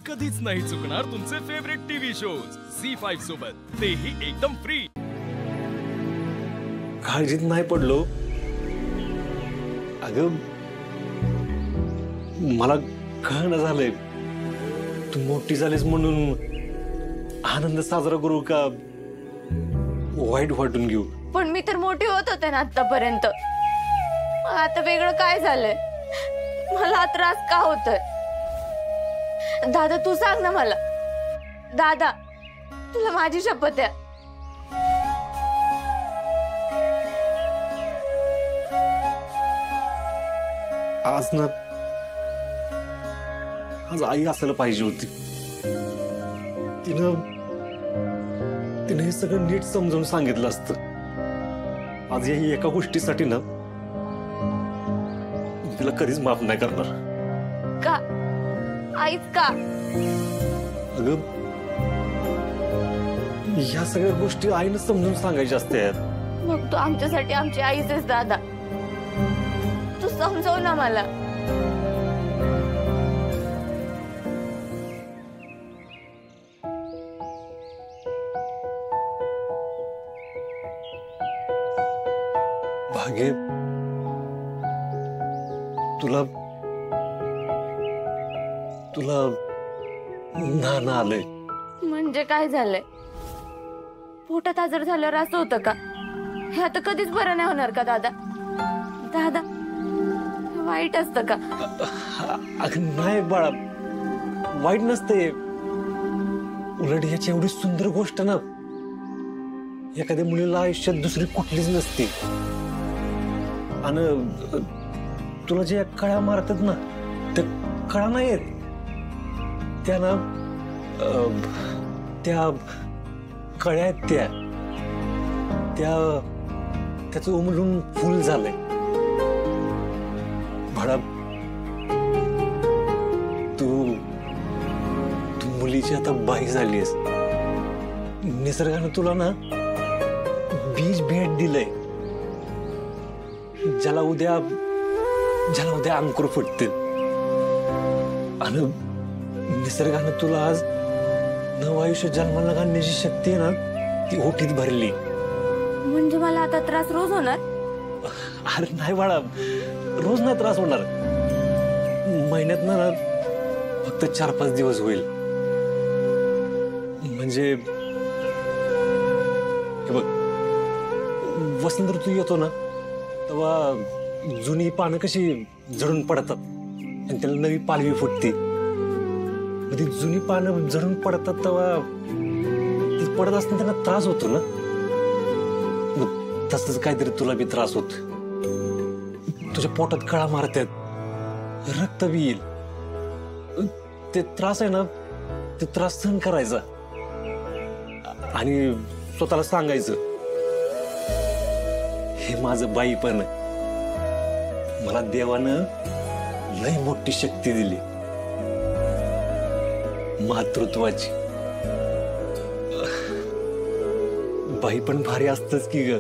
कधीच नाही चुकणार तुमचे फेवरेट टीव्ही शोज झी5 सोबत, तेही एकदम फ्री। काळजीत नाही पडलो अगं, मला कळणं झालंय तू मोठी झालीस म्हणून आनंद साजरा करू का वाईट वाटून घेऊ। पण मी तर मोठी होत होते ना आतापर्यंत, आता वेगळं काय झालंय? मला हा त्रास का होतोय? दादा तू सांग ना मला। दादा तुला माझी शपथ आहे, आज आई असायला पाहिजे होती। तिने हे सगळं नीट समजून सांगितलं असतं। आज या एका गोष्टीसाठी ना मी तिला कधीच माफ नाही करणार। का आईच का? अगं या सगळ्या गोष्टी आईने समजून सांगायच्या असतात। मग तू आमच्यासाठी आमची आईच आहेस दादा, तू समजव ना मला। भागे तुला ना आलंय म्हणजे काय झालंय? पोटात आजार झाल्यावर असं होतं का? हे आता कधीच बरं नाही होणार का दादा? दादा वाईट असतं का? अगं नाही बाळा, वाईट नसते। उलट याची एवढी सुंदर गोष्ट ना एखाद्या मुलीला आयुष्यात दुसरी कुठलीच नसते। आणि तुला जे कळ्या मारतात ना त्या कळा नाहीत, त्या ना त्या कळ्या आहेत, त्याचं उमलून फुल झालंय। बाळा तू मुलीची आता बाई झालीस। निसर्गानं तुला ना बीज भेट दिलंय, ज्याला उद्या अंकुर फुटतील। आणि निसर्गानं तुला आज नवं आयुष्य जन्माला घालण्याची शक्ती आहे ना ती ओटीत भरली। म्हणजे मला आता त्रास रोज होणार? अरे नाही बाळा, रोज नाही त्रास होणार। महिन्यात ना फक्त 4-5 दिवस होईल। म्हणजे हे बघ, वसंत ऋतू येतो ना तेव्हा जुनी पानं कशी झडून पडतात आणि त्याला नवी पालवी फुटते। ती जुनी पानं झडून पडतात तेव्हा ती पडत असताना त्यांना त्रास होतो ना, तसंच काहीतरी तुला बी त्रास होत। तुझ्या पोटात कळा मारतात, रक्त बी येईल। ते त्रास आहे ना, ते त्रास सहन करायचा आणि स्वतःला सांगायचं हे माझं बाईपण आहे। मला देवानं लय मोठी शक्ती दिली मातृत्वाची। बाई पण भारी असतच की ग,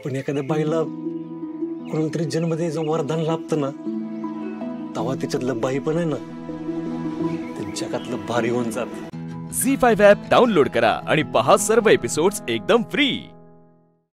पण एखाद्या बाईला कोणाला तरी जन्म द्यायचं वरदान लाभतं ना तेव्हा त्याच्यातलं बाई पण आहे ना ते जगातलं भारी होऊन जात। झी5 ॲप डाउनलोड करा आणि पहा सर्व एपिसोड्स एकदम फ्री।